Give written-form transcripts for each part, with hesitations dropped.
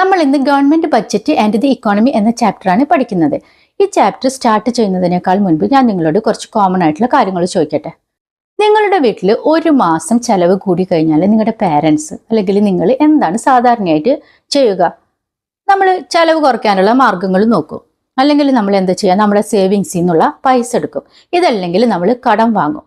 നമ്മൾ ഇന്ന് government budget and the economy എന്ന ചാപ്റ്ററാണ് പഠിക്കുന്നത്. ഈ ചാപ്റ്റർ സ്റ്റാർട്ട് ചെയ്യുന്നതിനേക്കാൾ മുൻപ് ഞാൻ നിങ്ങളോട് കുറച്ച് കോമൺ ആയിട്ടുള്ള കാര്യങ്ങൾ ചോദിക്കട്ടെ. നിങ്ങളുടെ വീട്ടിൽ ഒരു മാസം ചെലവ് കൂടി കഴിഞ്ഞാൽ നിങ്ങളുടെ പാരൻസ് അല്ലെങ്കിൽ നിങ്ങൾ എന്താണ് സാധാരണയായിട്ട് ചെയ്യുക? നമ്മൾ ചെലവ് കുറയ്ക്കാനുള്ള മാർഗങ്ങൾ നോക്കും, അല്ലെങ്കിൽ നമ്മൾ എന്താ ചെയ്യുക, നമ്മുടെ സേവിങ്സിൽ നിന്നുള്ള പൈസ എടുക്കും, ഇതല്ലെങ്കിൽ നമ്മൾ കടം വാങ്ങും.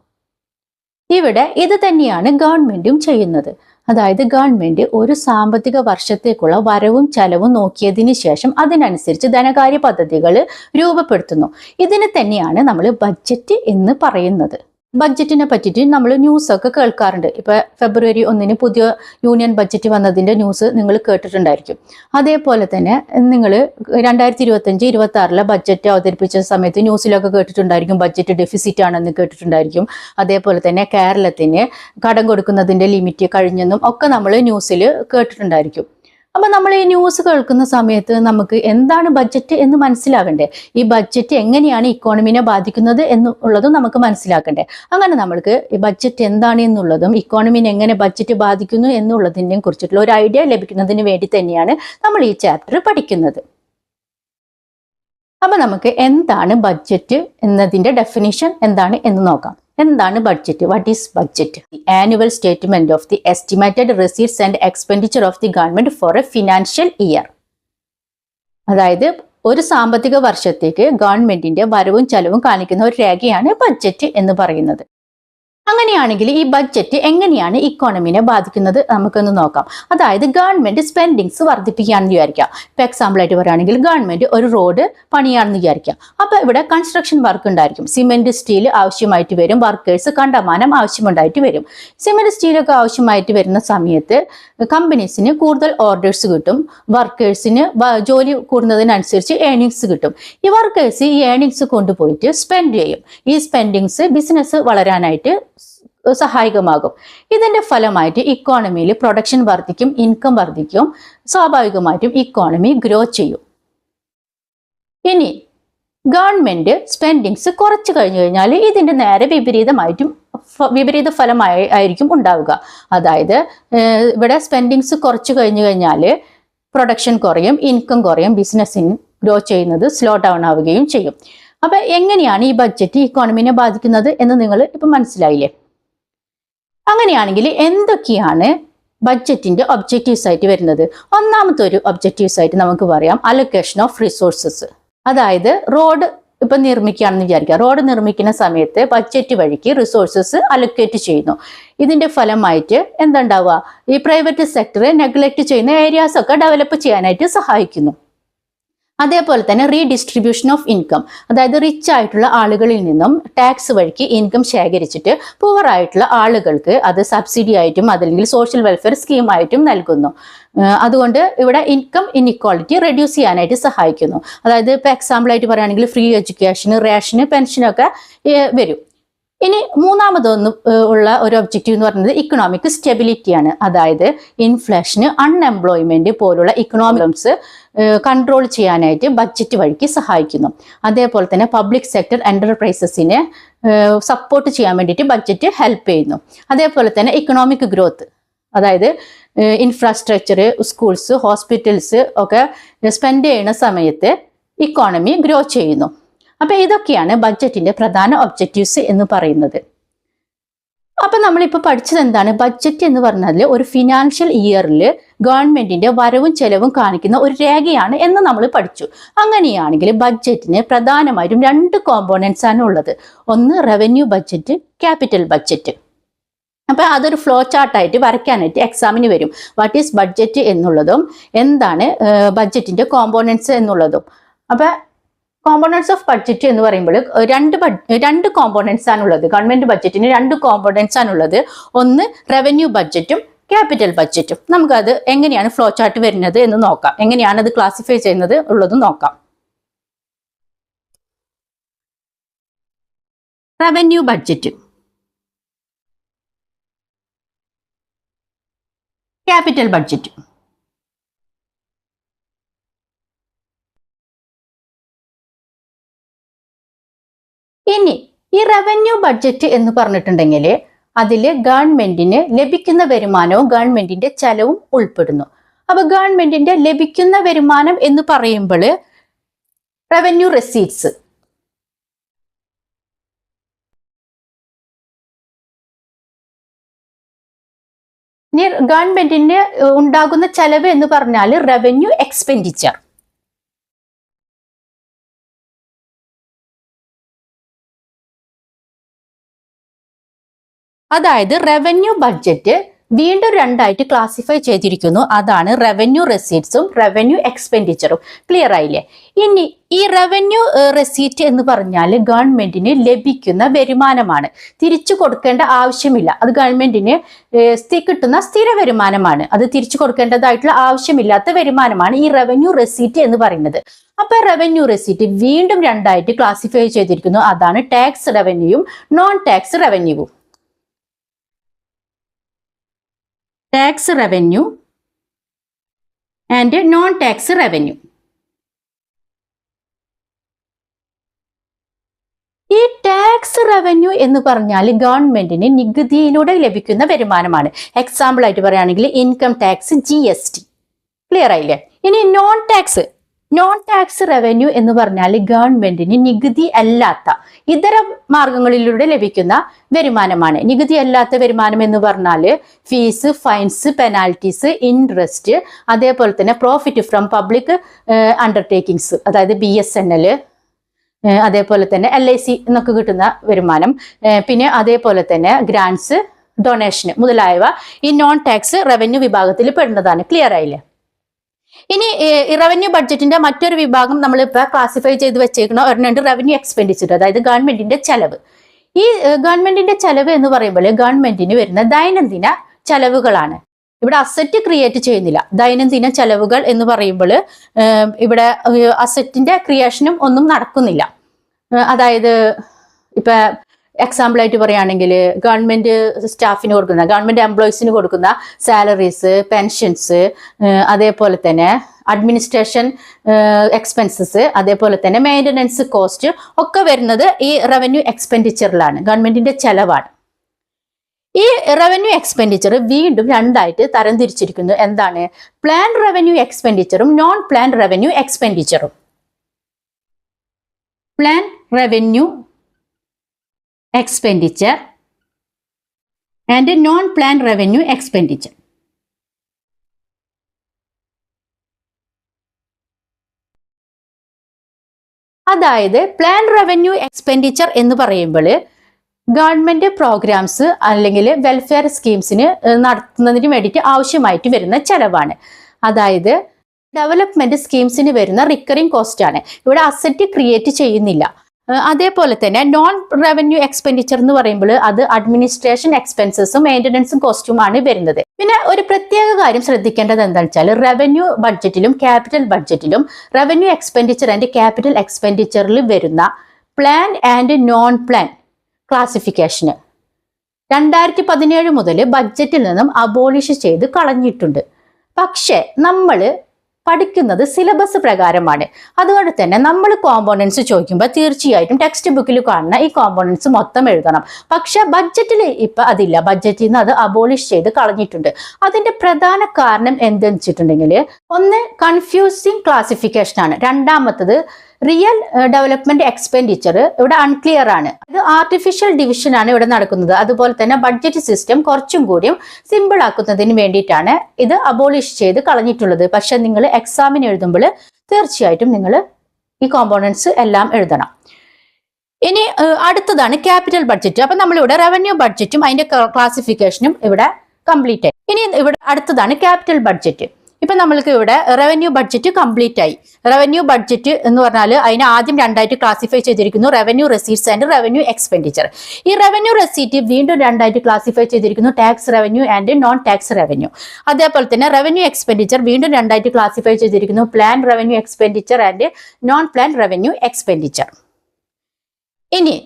ഇവിടെ ഇത് തന്നെയാണ് ഗവൺമെന്റും ചെയ്യുന്നത്. അതായത് ഗവൺമെന്റ് ഒരു സാമ്പത്തിക വർഷത്തേക്കുള്ള വരവും ചെലവും നോക്കിയതിന് ശേഷം അതിനനുസരിച്ച് ധനകാര്യ പദ്ധതികൾ രൂപപ്പെടുത്തുന്നു. ഇതിന് തന്നെയാണ് നമ്മൾ ബഡ്ജറ്റ് എന്ന് പറയുന്നത്. ബഡ്ജറ്റിനെ പറ്റിയിട്ട് നമ്മൾ ന്യൂസൊക്കെ കേൾക്കാറുണ്ട്. ഇപ്പൊ ഫെബ്രുവരി 1 പുതിയ യൂണിയൻ ബഡ്ജറ്റ് വന്നതിന്റെ ന്യൂസ് നിങ്ങൾ കേട്ടിട്ടുണ്ടായിരിക്കും. അതേപോലെ തന്നെ നിങ്ങൾ 2025-26 ബഡ്ജറ്റ് അവതരിപ്പിച്ച സമയത്ത് ന്യൂസിലൊക്കെ കേട്ടിട്ടുണ്ടായിരിക്കും ബഡ്ജറ്റ് ഡെഫിസിറ്റ് ആണെന്ന് കേട്ടിട്ടുണ്ടായിരിക്കും. അതേപോലെ തന്നെ കേരളത്തിന് കടം കൊടുക്കുന്നതിന്റെ ലിമിറ്റ് കഴിഞ്ഞെന്നും ഒക്കെ നമ്മൾ ന്യൂസിൽ കേട്ടിട്ടുണ്ടായിരിക്കും. അപ്പൊ നമ്മൾ ഈ ന്യൂസ് കേൾക്കുന്ന സമയത്ത് നമുക്ക് എന്താണ് ബഡ്ജറ്റ് എന്ന് മനസ്സിലാകണ്ടേ? ഈ ബഡ്ജറ്റ് എങ്ങനെയാണ് ഇക്കോണമിനെ ബാധിക്കുന്നത് എന്നുള്ളതും നമുക്ക് മനസ്സിലാക്കണ്ടേ? അങ്ങനെ നമ്മൾക്ക് ഈ ബഡ്ജറ്റ് എന്താണ് എന്നുള്ളതും ഇക്കോണമിനെ എങ്ങനെ ബഡ്ജറ്റ് ബാധിക്കുന്നു എന്നുള്ളതിനെയും കുറിച്ചിട്ടുള്ള ഒരു ഐഡിയ ലഭിക്കുന്നതിന് വേണ്ടി തന്നെയാണ് നമ്മൾ ഈ ചാപ്റ്റർ പഠിക്കുന്നത്. അപ്പൊ നമുക്ക് എന്താണ് ബഡ്ജറ്റ് എന്നതിന്റെ ഡെഫിനിഷൻ എന്താണ് എന്ന് നോക്കാം. എന്താണ് budget? What is budget? The annual statement of the estimated receipts and expenditure of the government four A financial year. അതായത് ഒരു സാമ്പത്തിക വർഷത്തേക്ക് ഗവൺമെന്റിന്റെ വരവും ചെലവും കാണിക്കുന്ന ഒരു രേഖയാണ് ബഡ്ജറ്റ് എന്ന് പറയുന്നത്. അങ്ങനെയാണെങ്കിൽ ഈ ബഡ്ജറ്റ് എങ്ങനെയാണ് ഇക്കോണമിനെ ബാധിക്കുന്നത് നമുക്കൊന്ന് നോക്കാം. അതായത് ഗവൺമെന്റ് സ്പെൻഡിങ്സ് വർദ്ധിപ്പിക്കുകയാണെന്ന് വിചാരിക്കാം. ഇപ്പൊ എക്സാമ്പിൾ ആയിട്ട് പറയുകയാണെങ്കിൽ ഗവൺമെന്റ് ഒരു റോഡ് പണിയാണെന്ന് വിചാരിക്കാം. അപ്പൊ ഇവിടെ കൺസ്ട്രക്ഷൻ വർക്ക് ഉണ്ടായിരിക്കും. സിമെന്റ് സ്റ്റീൽ ആവശ്യമായിട്ട് വരും, വർക്കേഴ്സ് കണ്ടമാനം ആവശ്യമുണ്ടായിട്ട് വരും. സിമെന്റ് സ്റ്റീലൊക്കെ ആവശ്യമായിട്ട് വരുന്ന സമയത്ത് കമ്പനീസിന് കൂടുതൽ ഓർഡേഴ്സ് കിട്ടും, വർക്കേഴ്സിന് ജോലി കൂടുന്നതിനനുസരിച്ച് ഏർണിങ്സ് കിട്ടും. ഈ വർക്കേഴ്സ് ഈ ഏർണിങ്സ് കൊണ്ടുപോയിട്ട് സ്പെൻഡ് ചെയ്യും. ഈ സ്പെൻഡിങ്സ് ബിസിനസ് വളരാനായിട്ട് സഹായകമാകും. ഇതിന്റെ ഫലമായിട്ട് ഇക്കോണമിയിൽ പ്രൊഡക്ഷൻ വർദ്ധിക്കും, ഇൻകം വർദ്ധിക്കും, സ്വാഭാവികമായിട്ടും ഇക്കോണമി ഗ്രോ ചെയ്യും. ഇനി ഗവൺമെന്റ് സ്പെൻഡിങ്സ് കുറച്ച് കഴിഞ്ഞു കഴിഞ്ഞാൽ ഇതിന്റെ നേരെ വിപരീത ഫലമായിരിക്കും ഉണ്ടാവുക. അതായത് ഇവിടെ സ്പെൻഡിങ്സ് കുറച്ച് കഴിഞ്ഞു കഴിഞ്ഞാൽ പ്രൊഡക്ഷൻ കുറയും, ഇൻകം കുറയും, ബിസിനസ്സിന് ഗ്രോ ചെയ്യുന്നത് സ്ലോ ഡൗൺ ആവുകയും ചെയ്യും. അപ്പൊ എങ്ങനെയാണ് ഈ ബഡ്ജറ്റ് ഇക്കോണമിനെ ബാധിക്കുന്നത് എന്ന് നിങ്ങൾ ഇപ്പൊ മനസ്സിലായില്ലേ? അങ്ങനെയാണെങ്കിൽ എന്തൊക്കെയാണ് ബഡ്ജറ്റിന്റെ ഒബ്ജക്റ്റീവ്സ് ആയിട്ട് വരുന്നത്? ഒന്നാമത്തെ ഒരു ഒബ്ജക്റ്റീവ്സ് ആയിട്ട് നമുക്ക് പറയാം അലൊക്കേഷൻ ഓഫ് റിസോഴ്സസ്. അതായത് റോഡ് ഇപ്പൊ നിർമ്മിക്കുകയാണെന്ന് വിചാരിക്കുക. റോഡ് നിർമ്മിക്കുന്ന സമയത്ത് ബഡ്ജറ്റ് വഴിക്ക് റിസോഴ്സസ് അലൊക്കേറ്റ് ചെയ്യുന്നു. ഇതിന്റെ ഫലമായിട്ട് എന്തുണ്ടാവുക? ഈ പ്രൈവറ്റ് സെക്ടറെ നെഗ്ലക്ട് ചെയ്യുന്ന ഏരിയാസ് ഒക്കെ ഡെവലപ്പ് ചെയ്യാനായിട്ട് സഹായിക്കുന്നു. അതേപോലെ തന്നെ റീഡിസ്ട്രിബ്യൂഷൻ ഓഫ് ഇൻകം, അതായത് റിച്ച് ആയിട്ടുള്ള ആളുകളിൽ നിന്നും ടാക്സ് വഴിക്ക് ഇൻകം ശേഖരിച്ചിട്ട് പുവർ ആയിട്ടുള്ള ആളുകൾക്ക് അത് സബ്സിഡി ആയിട്ടും അതല്ലെങ്കിൽ സോഷ്യൽ വെൽഫെയർ സ്കീമായിട്ടും നൽകുന്നു. അതുകൊണ്ട് ഇവിടെ ഇൻകം ഇൻഇക്വാളിറ്റി റെഡ്യൂസ് ചെയ്യാനായിട്ട് സഹായിക്കുന്നു. അതായത് ഇപ്പൊ എക്സാമ്പിൾ ആയിട്ട് പറയുകയാണെങ്കിൽ ഫ്രീ എഡ്യൂക്കേഷന്, റേഷന്, പെൻഷനൊക്കെ വരും. ഇനി മൂന്നാമതൊന്ന് ഉള്ള ഒരു ഒബ്ജക്റ്റീവ് എന്ന് പറയുന്നത് ഇക്കണോമിക് സ്റ്റെബിലിറ്റിയാണ്. അതായത് ഇൻഫ്ലേഷന്, അൺഎംപ്ലോയ്മെന്റ് പോലുള്ള ഇക്കണോമിക്സ് കൺട്രോൾ ചെയ്യാനായിട്ട് ബഡ്ജറ്റ് വഴിക്ക് സഹായിക്കുന്നു. അതേപോലെ തന്നെ പബ്ലിക് സെക്ടർ എന്റർപ്രൈസസിനെ സപ്പോർട്ട് ചെയ്യാൻ വേണ്ടിയിട്ട് ബഡ്ജറ്റ് ഹെൽപ്പ് ചെയ്യുന്നു. അതേപോലെ തന്നെ ഇക്കണോമിക് ഗ്രോത്ത്, അതായത് ഇൻഫ്രാസ്ട്രക്ചർ, സ്കൂൾസ്, ഹോസ്പിറ്റൽസ് ഒക്കെ സ്പെൻഡ് ചെയ്യുന്ന സമയത്ത് ഇക്കോണമി ഗ്രോ ചെയ്യുന്നു. അപ്പൊ ഇതൊക്കെയാണ് ബഡ്ജറ്റിന്റെ പ്രധാന ഒബ്ജക്റ്റീവ്സ് എന്ന് പറയുന്നത്. അപ്പൊ നമ്മളിപ്പോൾ പഠിച്ചത് എന്താണ്? ബഡ്ജറ്റ് എന്ന് പറഞ്ഞാൽ ഒരു ഫിനാൻഷ്യൽ ഇയറിൽ ഗവൺമെന്റിന്റെ വരവും ചെലവും കാണിക്കുന്ന ഒരു രേഖയാണ് എന്ന് നമ്മൾ പഠിച്ചു. അങ്ങനെയാണെങ്കിൽ ബഡ്ജറ്റിന് പ്രധാനമായിട്ടും 2 കോമ്പോണൻസ് ആണ് ഉള്ളത്. ഒന്ന് റവന്യൂ ബഡ്ജറ്റ്, ക്യാപിറ്റൽ ബഡ്ജറ്റ്. അപ്പൊ അതൊരു ഫ്ലോ ചാർട്ടായിട്ട് വരയ്ക്കാനായിട്ട് എക്സാമിന് വരും. വാട്ട് ഈസ് ബഡ്ജറ്റ് എന്നുള്ളതും എന്താണ് ബഡ്ജറ്റിന്റെ കോമ്പോണൻസ് എന്നുള്ളതും. അപ്പൊ കോമ്പോണൻസ് ഓഫ് ബഡ്ജറ്റ് എന്ന് പറയുമ്പോൾ രണ്ട് കോമ്പോണൻസ് ആണുള്ളത്. ഗവൺമെന്റ് ബഡ്ജറ്റിന് 2 കോമ്പോണൻസ് ആണുള്ളത്. ഒന്ന് റവന്യൂ ബഡ്ജറ്റും ക്യാപിറ്റൽ ബഡ്ജറ്റും. നമുക്കത് എങ്ങനെയാണ് ഫ്ലോ ചാർട്ട് വരുന്നത് എന്ന് നോക്കാം. എങ്ങനെയാണ് അത് ക്ലാസിഫൈ ചെയ്യുന്നത് ഉള്ളതും നോക്കാം. Revenue budget, capital budget. ഇനി ഈ റവന്യൂ ബഡ്ജറ്റ് എന്ന് പറഞ്ഞിട്ടുണ്ടെങ്കിൽ അതിൽ ഗവൺമെന്റിന് ലഭിക്കുന്ന വരുമാനവും ഗവൺമെന്റിന്റെ ചെലവും ഉൾപ്പെടുന്നു. അപ്പൊ ഗവൺമെന്റിന്റെ ലഭിക്കുന്ന വരുമാനം എന്ന് പറയുമ്പോൾ റവന്യൂ റെസീറ്റ്സ്. ഇനി ഗവൺമെന്റിന് ഉണ്ടാകുന്ന ചെലവ് എന്ന് പറഞ്ഞാൽ റവന്യൂ എക്സ്പെൻഡിച്ചർ. അതായത് റവന്യൂ ബഡ്ജറ്റ് വീണ്ടും രണ്ടായിട്ട് ക്ലാസിഫൈ ചെയ്തിരിക്കുന്നു. അതാണ് റവന്യൂ റെസീറ്റ്സും റവന്യൂ എക്സ്പെൻഡിച്ചറും. ക്ലിയർ ആയില്ലേ? ഇനി ഈ റവന്യൂ റെസീറ്റ് എന്ന് പറഞ്ഞാൽ ഗവൺമെന്റിന് ലഭിക്കുന്ന വരുമാനമാണ്, തിരിച്ചു കൊടുക്കേണ്ട ആവശ്യമില്ല. അത് ഗവൺമെന്റിന് കിട്ടുന്ന സ്ഥിര വരുമാനമാണ്, അത് തിരിച്ചു കൊടുക്കേണ്ടതായിട്ടുള്ള ആവശ്യമില്ലാത്ത വരുമാനമാണ് ഈ റവന്യൂ റെസീറ്റ് എന്ന് പറയുന്നത്. അപ്പൊ റവന്യൂ റെസീറ്റ് വീണ്ടും രണ്ടായിട്ട് ക്ലാസിഫൈ ചെയ്തിരിക്കുന്നു. അതാണ് ടാക്സ് റവന്യൂവും നോൺ ടാക്സ് റവന്യൂവും. Tax revenue and non tax revenue. ഈ ടാക്സ് റവന്യൂ എന്ന് പറഞ്ഞാൽ ഗവൺമെന്റിന് നികുതിയിലൂടെ ലഭിക്കുന്ന വരുമാനമാണ്. എക്സാമ്പിൾ ആയിട്ട് പറയുകയാണെങ്കിൽ ഇൻകം ടാക്സ്, GST. ക്ലിയർ ആയില്ലേ? ഇനി നോൺ ടാക്സ് റവന്യൂ എന്ന് പറഞ്ഞാൽ ഗവൺമെന്റിന് നികുതി അല്ലാത്ത ഇതര മാർഗങ്ങളിലൂടെ ലഭിക്കുന്ന വരുമാനമാണ്. നികുതി അല്ലാത്ത വരുമാനം എന്ന് പറഞ്ഞാൽ ഫീസ്, ഫൈൻസ്, പെനാൽറ്റീസ്, ഇൻട്രസ്റ്റ്, അതേപോലെ തന്നെ പ്രോഫിറ്റ് ഫ്രം പബ്ലിക് അണ്ടർടേക്കിങ്സ്, അതായത് BSNL, അതേപോലെ തന്നെ LIC എന്നൊക്കെ കിട്ടുന്ന വരുമാനം, പിന്നെ അതേപോലെ തന്നെ ഗ്രാൻസ്, ഡൊണേഷൻ മുതലായവ ഈ നോൺ ടാക്സ് റവന്യൂ വിഭാഗത്തിൽ പെടുന്നതാണ്. ക്ലിയർ ആയില്ലേ? ഇനി റവന്യൂ ബഡ്ജറ്റിന്റെ മറ്റൊരു വിഭാഗം നമ്മളിപ്പോ ക്ലാസിഫൈ ചെയ്ത് വെച്ചേക്കുന്ന ഒരെണ്ണുണ്ട് റവന്യൂ എക്സ്പെൻഡിച്ചർ, അതായത് ഗവൺമെന്റിന്റെ ചെലവ്. ഈ ഗവൺമെന്റിന്റെ ചെലവ് എന്ന് പറയുമ്പോൾ ഗവൺമെന്റിന് വരുന്ന ദൈനംദിന ചെലവുകളാണ്. ഇവിടെ അസറ്റ് ക്രിയേറ്റ് ചെയ്യുന്നില്ല. ദൈനംദിന ചെലവുകൾ എന്ന് പറയുമ്പോൾ ഇവിടെ അസറ്റിന്റെ ക്രിയേഷനും ഒന്നും നടക്കുന്നില്ല. അതായത് ഇപ്പൊ എക്സാമ്പിൾ ആയിട്ട് പറയുകയാണെങ്കിൽ ഗവൺമെന്റ് സ്റ്റാഫിന് കൊടുക്കുന്ന, ഗവൺമെന്റ് എംപ്ലോയീസിന് കൊടുക്കുന്ന സാലറീസ്, പെൻഷൻസ്, അതേപോലെ തന്നെ അഡ്മിനിസ്ട്രേഷൻ എക്സ്പെൻസസ്, അതേപോലെ തന്നെ മെയിൻ്റനൻസ് കോസ്റ്റ് ഒക്കെ വരുന്നത് ഈ റവന്യൂ എക്സ്പെൻഡിച്ചറിലാണ്, ഗവൺമെന്റിന്റെ ചെലവാണ്. ഈ റവന്യൂ എക്സ്പെൻഡിച്ചർ വീണ്ടും രണ്ടായിട്ട് തരംതിരിച്ചിരിക്കുന്നു. എന്താണ്? പ്ലാൻ റവന്യൂ എക്സ്പെൻഡിച്ചറും നോൺ പ്ലാൻ റവന്യൂ എക്സ്പെൻഡിച്ചറും. Plan revenue expenditure and non-planned revenue expenditure. അതായത് പ്ലാൻ റവന്യൂ എക്സ്പെൻഡിച്ചർ എന്ന് പറയുമ്പോൾ ഗവൺമെന്റ് പ്രോഗ്രാംസ് അല്ലെങ്കിൽ വെൽഫെയർ സ്കീംസിന് നടത്തുന്നതിന് വേണ്ടിയിട്ട് ആവശ്യമായിട്ട് വരുന്ന ചെലവാണ്. അതായത് ഡെവലപ്മെന്റ് സ്കീംസിന് വരുന്ന റിക്കറിംഗ് കോസ്റ്റ് ആണ്. ഇവിടെ അസറ്റ് ക്രിയേറ്റ് ചെയ്യുന്നില്ല. അതേപോലെ തന്നെ നോൺ റവന്യൂ എക്സ്പെൻഡിച്ചർ എന്ന് പറയുമ്പോൾ അത് അഡ്മിനിസ്ട്രേഷൻ എക്സ്പെൻസസും മെയിൻ്റനൻസും കോസ്റ്റുമാണ് വരുന്നത്. പിന്നെ ഒരു പ്രത്യേക കാര്യം ശ്രദ്ധിക്കേണ്ടത് എന്താണെന്ന് വെച്ചാൽ റവന്യൂ ബഡ്ജറ്റിലും ക്യാപിറ്റൽ ബഡ്ജറ്റിലും റവന്യൂ എക്സ്പെൻഡിച്ചർ ആൻഡ് ക്യാപിറ്റൽ എക്സ്പെൻഡിച്ചറിൽ വരുന്ന പ്ലാൻ ആൻഡ് നോൺ പ്ലാൻ ക്ലാസിഫിക്കേഷന് 2017 മുതൽ ബഡ്ജറ്റിൽ നിന്നും അബോളിഷ് ചെയ്ത് കളഞ്ഞിട്ടുണ്ട്. പക്ഷേ നമ്മൾ പഠിക്കുന്നത് സിലബസ് പ്രകാരമാണ്. അതുകൊണ്ട് തന്നെ നമ്മൾ കോമ്പോണൻസ് ചോദിക്കുമ്പോൾ തീർച്ചയായിട്ടും ടെക്സ്റ്റ് ബുക്കിൽ കാണുന്ന ഈ കോമ്പോണൻസ് മൊത്തം എഴുതണം. പക്ഷെ ബഡ്ജറ്റിൽ ഇപ്പൊ അതില്ല, ബഡ്ജറ്റിൽ നിന്ന് അത് അബോളിഷ് ചെയ്ത് കളഞ്ഞിട്ടുണ്ട്. അതിന്റെ പ്രധാന കാരണം എന്തെന്ന് വെച്ചിട്ടുണ്ടെങ്കിൽ, ഒന്ന് കൺഫ്യൂസിങ് ക്ലാസിഫിക്കേഷൻ ആണ്. രണ്ടാമത്തത് റിയൽ ഡെവലപ്മെന്റ് എക്സ്പെൻഡിച്ചർ ഇവിടെ അൺക്ലിയർ ആണ്. ഇത് ആർട്ടിഫിഷ്യൽ ഡിവിഷൻ ആണ് ഇവിടെ നടക്കുന്നത്. അതുപോലെ തന്നെ ബഡ്ജറ്റ് സിസ്റ്റം കുറച്ചും കൂടിയും സിമ്പിൾ ആക്കുന്നതിന് വേണ്ടിയിട്ടാണ് ഇത് അബോളിഷ് ചെയ്ത് കളഞ്ഞിട്ടുള്ളത്. പക്ഷെ നിങ്ങൾ എക്സാമിന് എഴുതുമ്പോൾ തീർച്ചയായിട്ടും നിങ്ങൾ ഈ കോമ്പോണൻസ് എല്ലാം എഴുതണം. ഇനി അടുത്തതാണ് ക്യാപിറ്റൽ ബഡ്ജറ്റ്. അപ്പൊ നമ്മളിവിടെ റവന്യൂ ബഡ്ജറ്റും അതിന്റെ ക്ലാസിഫിക്കേഷനും ഇവിടെ കംപ്ലീറ്റ് ആയി. ഇനി ഇവിടെ അടുത്തതാണ് ക്യാപിറ്റൽ ബഡ്ജറ്റ്. ഇപ്പൊ നമ്മൾക്ക് ഇവിടെ റവന്യൂ ബഡ്ജറ്റ് കംപ്ലീറ്റ് ആയി. റവന്യൂ ബഡ്ജറ്റ് എന്ന് പറഞ്ഞാൽ അതിനെ ആദ്യം രണ്ടായിട്ട് ക്ലാസിഫൈ ചെയ്തിരിക്കുന്നു, revenue receipts and revenue expenditure. ഈ റവന്യൂ റെസീറ്റ് വീണ്ടും രണ്ടായിട്ട് ക്ലാസിഫൈ ചെയ്തിരിക്കുന്നു, tax revenue and non tax revenue. അതേപോലെ തന്നെ റവന്യൂ എക്സ്പെൻഡിച്ചർ വീണ്ടും രണ്ടായിട്ട് ക്ലാസിഫൈ ചെയ്തിരിക്കുന്നു, plan revenue expenditure and non plan revenue expenditure. ഇനി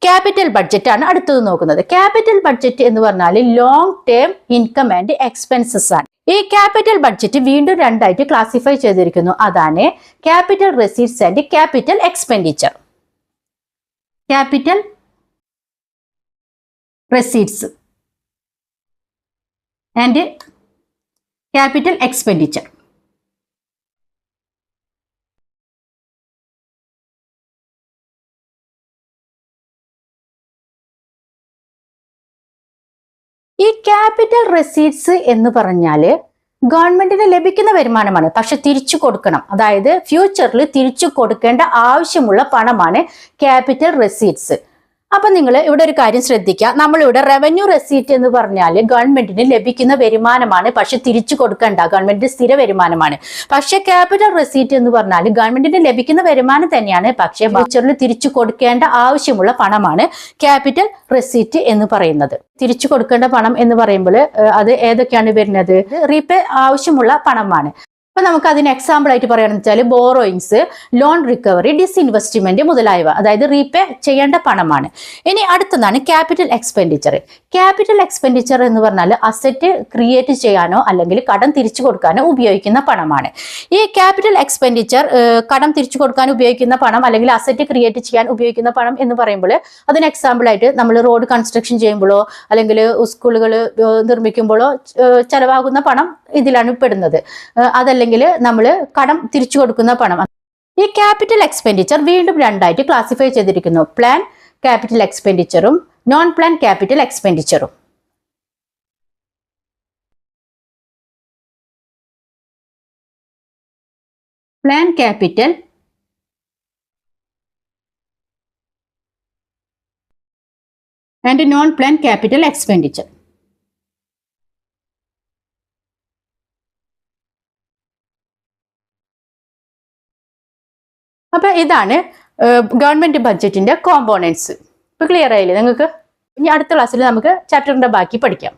ക്യാപിറ്റൽ ബഡ്ജറ്റ് ആണ് അടുത്തത് നോക്കുന്നത്. ക്യാപിറ്റൽ ബഡ്ജറ്റ് എന്ന് പറഞ്ഞാൽ long term income and expenses ആണ്. ഈ ക്യാപിറ്റൽ ബഡ്ജറ്റ് വീണ്ടും രണ്ടായിട്ട് ക്ലാസിഫൈ ചെയ്തിരിക്കുന്നു. അതാണ് capital receipts and capital expenditure. Capital receipts and capital expenditure. ഈ ക്യാപിറ്റൽ റെസീറ്റ്സ് എന്ന് പറഞ്ഞാല് ഗവൺമെന്റിന് ലഭിക്കുന്ന വരുമാനമാണ്, പക്ഷെ തിരിച്ചു കൊടുക്കണം, അതായത് ഫ്യൂച്ചറിൽ തിരിച്ചു കൊടുക്കേണ്ട ആവശ്യമുള്ള പണമാണ് ക്യാപിറ്റൽ റെസീറ്റ്സ്. അപ്പൊ നിങ്ങൾ ഇവിടെ ഒരു കാര്യം ശ്രദ്ധിക്കുക, നമ്മളിവിടെ റവന്യൂ റെസീറ്റ് എന്ന് പറഞ്ഞാൽ ഗവൺമെന്റിന് ലഭിക്കുന്ന വരുമാനമാണ്, പക്ഷെ തിരിച്ചു കൊടുക്കേണ്ട, ഗവൺമെന്റിന്റെ സ്ഥിര വരുമാനമാണ്. പക്ഷെ ക്യാപിറ്റൽ റെസീറ്റ് എന്ന് പറഞ്ഞാൽ ഗവൺമെന്റിന് ലഭിക്കുന്ന വരുമാനം തന്നെയാണ്, പക്ഷെ ഫ്യൂച്ചറിൽ തിരിച്ചു കൊടുക്കേണ്ട ആവശ്യമുള്ള പണമാണ് ക്യാപിറ്റൽ റെസീറ്റ് എന്ന് പറയുന്നത്. തിരിച്ചു കൊടുക്കേണ്ട പണം എന്ന് പറയുമ്പോൾ അത് ഏതൊക്കെയാണ് വരുന്നത്? റീപേ ആവശ്യമുള്ള പണമാണ്. അപ്പൊ നമുക്ക് അതിന് എക്സാമ്പിൾ ആയിട്ട് പറയുകയാണെന്ന് വെച്ചാൽ ബോറോയിങ്സ്, ലോൺ റിക്കവറി, ഡിസ്ഇൻവെസ്റ്റ്മെന്റ് മുതലായവ, അതായത് റീപേ ചെയ്യേണ്ട പണമാണ്. ഇനി അടുത്തതാണ് ക്യാപിറ്റൽ എക്സ്പെൻഡിച്ചർ. ക്യാപിറ്റൽ എക്സ്പെൻഡിച്ചർ എന്ന് പറഞ്ഞാൽ അസറ്റ് ക്രിയേറ്റ് ചെയ്യാനോ അല്ലെങ്കിൽ കടം തിരിച്ചു കൊടുക്കാനോ ഉപയോഗിക്കുന്ന പണമാണ്. ഈ ക്യാപിറ്റൽ എക്സ്പെൻഡിച്ചർ കടം തിരിച്ചു കൊടുക്കാൻ ഉപയോഗിക്കുന്ന പണം അല്ലെങ്കിൽ അസറ്റ് ക്രിയേറ്റ് ചെയ്യാൻ ഉപയോഗിക്കുന്ന പണം എന്ന് പറയുമ്പോൾ അതിന് എക്സാമ്പിൾ ആയിട്ട് നമ്മൾ റോഡ് കൺസ്ട്രക്ഷൻ ചെയ്യുമ്പോഴോ അല്ലെങ്കിൽ സ്കൂളുകൾ നിർമ്മിക്കുമ്പോഴോ ചെലവാകുന്ന പണം ഇതിലാണ് പെടുന്നത്. അതല്ലെങ്കിൽ നമ്മൾ കടം തിരിച്ചു കൊടുക്കുന്ന പണം. ഈ ക്യാപിറ്റൽ എക്സ്പെൻഡിച്ചർ വീണ്ടും രണ്ടായിട്ട് ക്ലാസിഫൈ ചെയ്തിരിക്കുന്നു: പ്ലാൻ ക്യാപിറ്റൽ എക്സ്പെൻഡിച്ചറും നോൺ പ്ലാൻ ക്യാപിറ്റൽ എക്സ്പെൻഡിച്ചറും. Plan capital and non plan capital expenditure. അപ്പൊ ഇതാണ് ഗവൺമെന്റ് ബഡ്ജറ്റിന്റെ കോമ്പോണൻസ്. ഇപ്പൊ ക്ലിയർ ആയില്ലേ നിങ്ങൾക്ക്? ഇനി അടുത്ത ക്ലാസ്സിൽ നമുക്ക് ചാപ്റ്ററിന്റെ ബാക്കി പഠിക്കാം.